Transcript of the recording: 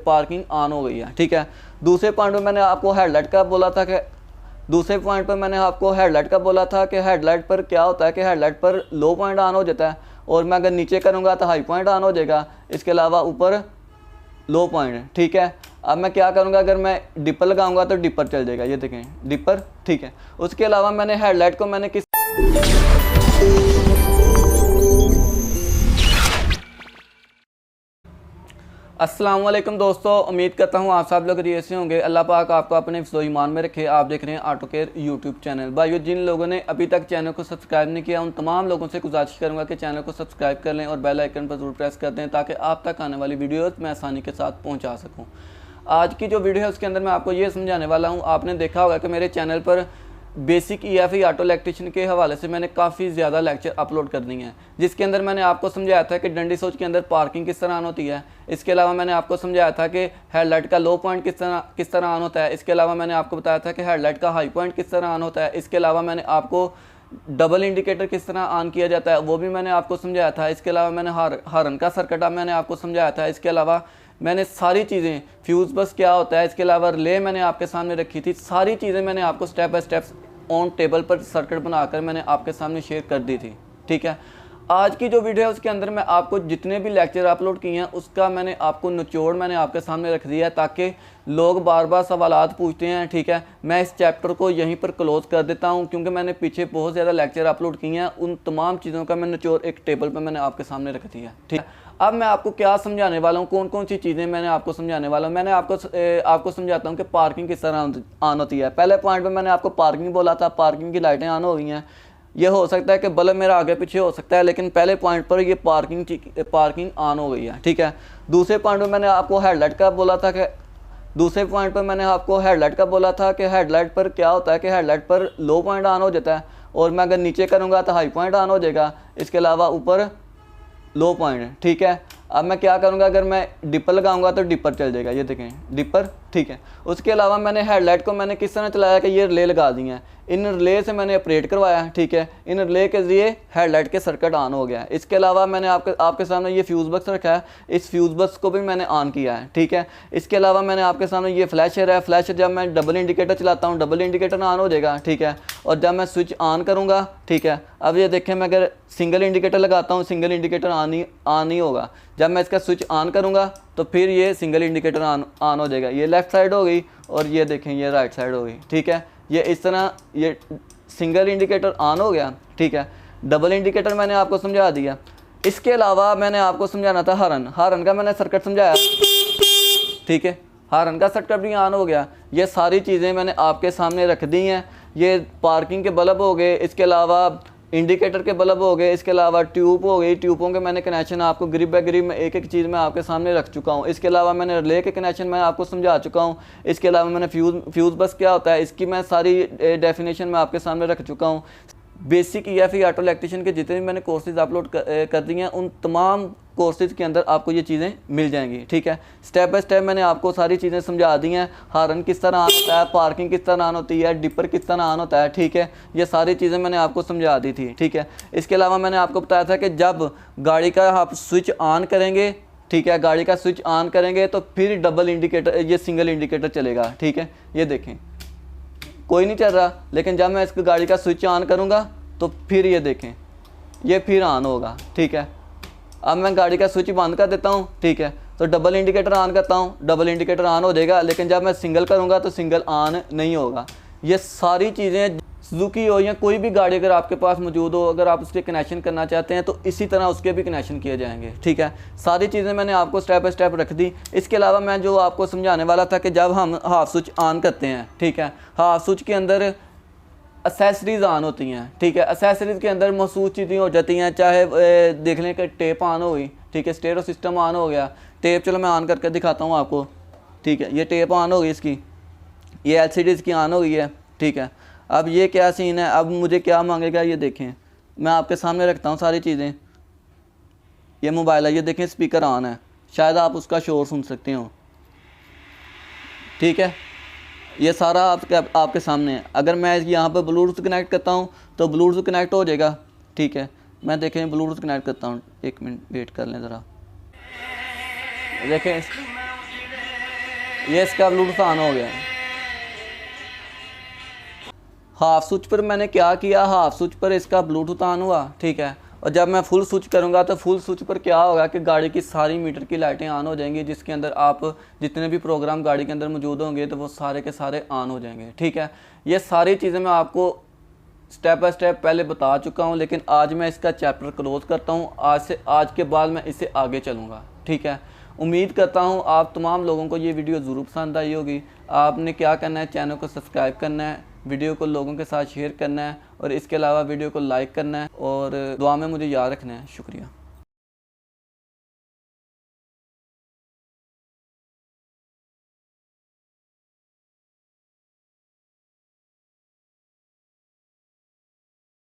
Parking on हो गई है, ठीक है। दूसरे पॉइंट पे मैंने आपको हेडलाइट का बोला था कि हेडलाइट पर क्या होता है कि हेडलाइट पर लो पॉइंट ऑन हो जाता है और मैं अगर नीचे करूँगा तो हाई पॉइंट ऑन हो जाएगा, इसके अलावा ऊपर लो पॉइंट, ठीक है। अब मैं क्या करूँगा, अगर मैं डिपर लगाऊंगा तो डिपर चल जाएगा, ये देखें डिपर, ठीक है। उसके अलावा मैंने हेडलाइट को मैंने किस अस्सलाम वालेकुम दोस्तों, उम्मीद करता हूँ आप सब लोग ऐसे होंगे। अल्लाह पाक आपको अपने हिफ्ज़ो ईमान में रखे। आप देख रहे हैं ऑटो केयर यूट्यूब चैनल। भाइयों, जिन लोगों ने अभी तक चैनल को सब्सक्राइब नहीं किया उन तमाम लोगों से गुजारिश करूँगा कि चैनल को सब्सक्राइब कर लें और बेल आइकन पर जरूर प्रेस कर दें ताकि आप तक आने वाली वीडियोस मैं आसानी के साथ पहुँचा सकूँ। आज की जो वीडियो है उसके अंदर मैं आपको ये समझाने वाला हूँ। आपने देखा होगा कि मेरे चैनल पर बेसिक EFI ऑटो इलेक्ट्रिशियन के हवाले से मैंने काफ़ी ज़्यादा लेक्चर अपलोड कर दिए हैं, जिसके अंदर मैंने आपको समझाया था कि डंडी सोच के अंदर पार्किंग किस तरह ऑन होती है। इसके अलावा मैंने आपको समझाया था कि हेडलाइट का लो पॉइंट किस तरह ऑन होता है। इसके अलावा मैंने आपको बताया था कि हेडलाइट का हाई पॉइंट किस तरह ऑन होता है। इसके अलावा मैंने आपको डबल इंडिकेटर किस तरह ऑन किया जाता है वो भी मैंने आपको समझाया था। इसके अलावा मैंने हॉर्न का सर्किट मैंने आपको समझाया था। इसके अलावा मैंने सारी चीज़ें, फ्यूज़ बस क्या होता है, इसके अलावा रिले मैंने आपके सामने रखी थी। सारी चीज़ें मैंने आपको step by step on table पर सर्किट बनाकर मैंने आपके सामने शेयर कर दी थी, ठीक है। आज की जो वीडियो है उसके अंदर मैं आपको जितने भी लेक्चर अपलोड किए हैं उसका मैंने आपको निचोड़ मैंने आपके सामने रख दिया है ताकि लोग बार बार सवालात पूछते हैं, ठीक है। मैं इस चैप्टर को यहीं पर क्लोज़ कर देता हूं क्योंकि मैंने पीछे बहुत ज़्यादा लेक्चर अपलोड किए हैं। उन तमाम चीज़ों का मैं निचोड़ एक टेबल पर मैंने आपके सामने रख दिया, ठीक है। अब मैं आपको क्या समझाने वाला हूँ, कौन कौन सी चीज़ें मैंने आपको समझाने वाला हूँ। मैंने आपको समझाता हूँ कि पार्किंग किस तरह ऑन होती है। पहले पॉइंट पे मैंने आपको पार्किंग बोला था, पार्किंग की लाइटें ऑन हो गई हैं। ये हो सकता है कि बल्ब मेरा आगे पीछे हो सकता है, लेकिन पहले पॉइंट पर ये पार्किंग ऑन हो गई है, ठीक है। दूसरे पॉइंट पर मैंने आपको हेडलाइट का बोला था कि हेडलाइट पर क्या होता है कि हेडलाइट पर लो पॉइंट ऑन हो जाता है और मैं अगर नीचे करूँगा तो हाई पॉइंट ऑन हो जाएगा, इसके अलावा ऊपर लो पॉइंट, ठीक है। अब मैं क्या करूँगा, अगर मैं डिपर लगाऊंगा तो डिपर चल जाएगा, ये देखें डिपर, ठीक है। उसके अलावा मैंने हेडलाइट को मैंने किस तरह चलाया कि ये रिले लगा दी हैं, इन रिले से मैंने ऑपरेट करवाया, ठीक है। इन रिले के ज़रिए हेडलाइट के सर्किट ऑन हो गया है। इसके अलावा मैंने आपके सामने ये फ्यूज़ बक्स रखा है, इस फ्यूज़ बक्स को भी मैंने ऑन किया है, ठीक है। इसके अलावा मैंने आपके सामने ये फ्लैशर है, फ्लैशर जब मैं डबल इंडिकेटर चलाता हूँ डबल इंडिकेटर ऑन हो जाएगा, ठीक है। और जब मैं स्विच ऑन करूँगा, ठीक है, अब ये देखें मैं अगर सिंगल इंडिकेटर लगाता हूँ सिंगल इंडिकेटर ऑन नहीं होगा। जब मैं इसका स्विच ऑन करूँगा तो फिर ये सिंगल इंडिकेटर ऑन हो जाएगा। ये लेफ़्ट साइड हो गई और ये देखें ये राइट साइड हो गई, ठीक है। ये इस तरह ये सिंगल इंडिकेटर ऑन हो गया, ठीक है। डबल इंडिकेटर मैंने आपको समझा दिया। इसके अलावा मैंने आपको समझाना था हॉर्न का मैंने सर्किट समझाया, ठीक है। हॉर्न का सर्किट भी ऑन हो गया। ये सारी चीज़ें मैंने आपके सामने रख दी हैं। ये पार्किंग के बल्ब हो गए, इसके अलावा इंडिकेटर के बल्ब हो गए, इसके अलावा ट्यूब हो गई, ट्यूबों के मैंने कनेक्शन आपको ग्रिप बाय ग्रिप में एक एक चीज़ मैं आपके सामने रख चुका हूँ। इसके अलावा मैंने रिले के कनेक्शन मैं आपको समझा चुका हूँ। इसके अलावा मैंने फ्यूज़ बस क्या होता है इसकी मैं सारी डेफिनेशन मैं आपके सामने रख चुका हूँ। बेसिक EFI ऑटो इलेक्ट्रिशियन के जितने भी मैंने कोर्सेज अपलोड कर दिए हैं उन तमाम कोर्सेज के अंदर आपको ये चीज़ें मिल जाएंगी, ठीक है। स्टेप बाय स्टेप मैंने आपको सारी चीज़ें समझा दी हैं। हॉर्न किस तरह ऑन होता है, पार्किंग किस तरह ऑन होती है, डिपर किस तरह ऑन होता है, ठीक है। ये सारी चीज़ें मैंने आपको समझा दी थी, ठीक है। इसके अलावा मैंने आपको बताया था कि जब गाड़ी का आप स्विच ऑन करेंगे, ठीक है, गाड़ी का स्विच ऑन करेंगे तो फिर डबल इंडिकेटर ये सिंगल इंडिकेटर चलेगा, ठीक है। ये देखें कोई नहीं चल रहा, लेकिन जब मैं इसकी गाड़ी का स्विच ऑन करूँगा तो फिर ये देखें ये फिर ऑन होगा, ठीक है। अब मैं गाड़ी का स्विच बंद कर देता हूँ, ठीक है, तो डबल इंडिकेटर ऑन करता हूँ, डबल इंडिकेटर ऑन हो जाएगा, लेकिन जब मैं सिंगल करूँगा तो सिंगल ऑन नहीं होगा। ये सारी चीज़ें सुजुकी हो या कोई भी गाड़ी अगर आपके पास मौजूद हो, अगर आप उसके कनेक्शन करना चाहते हैं तो इसी तरह उसके भी कनेक्शन किए जाएंगे, ठीक है। सारी चीज़ें मैंने आपको स्टेप बाय स्टेप रख दी। इसके अलावा मैं जो आपको समझाने वाला था कि जब हम हाफ स्विच ऑन करते हैं, ठीक है, हाफ स्विच के अंदर एसेसरीज़ ऑन होती हैं, ठीक है। एसेसरीज़ के अंदर महसूस चीज़ें हो जाती हैं, चाहे देख लें कि टेप ऑन हो गई, ठीक है, स्टेरियो सिस्टम ऑन हो गया। टेप चलो मैं ऑन करके दिखाता हूँ आपको, ठीक है। ये टेप ऑन हो गई इसकी, ये LCD इसकी ऑन हो गई है, ठीक है। अब ये क्या सीन है, अब मुझे क्या मांगेगा ये देखें, मैं आपके सामने रखता हूँ सारी चीज़ें। ये मोबाइल है, ये देखें स्पीकर ऑन है, शायद आप उसका शोर सुन सकते हो, ठीक है। ये सारा आपके सामने है। अगर मैं यहाँ पर ब्लूटूथ कनेक्ट करता हूँ तो ब्लूटूथ कनेक्ट हो जाएगा, ठीक है। मैं देखें ब्लूटूथ कनेक्ट करता हूँ, एक मिनट वेट कर लें ज़रा। देखें ये इसका ब्लूटूथ ऑन हो गया। हाफ स्विच पर मैंने क्या किया, हाफ स्विच पर इसका ब्लूटूथ ऑन हुआ, ठीक है। और जब मैं फुल स्विच करूँगा तो फुल स्विच पर क्या होगा कि गाड़ी की सारी मीटर की लाइटें ऑन हो जाएंगी, जिसके अंदर आप जितने भी प्रोग्राम गाड़ी के अंदर मौजूद होंगे तो वो सारे के सारे ऑन हो जाएंगे, ठीक है। ये सारी चीज़ें मैं आपको स्टेप बाय स्टेप पहले बता चुका हूँ, लेकिन आज मैं इसका चैप्टर क्लोज करता हूँ। आज के बाद मैं इससे आगे चलूँगा, ठीक है। उम्मीद करता हूँ आप तमाम लोगों को ये वीडियो ज़रूर पसंद आई होगी। आपने क्या करना है, चैनल को सब्सक्राइब करना है, वीडियो को लोगों के साथ शेयर करना है और इसके अलावा वीडियो को लाइक करना है और दुआ में मुझे याद रखना है। शुक्रिया।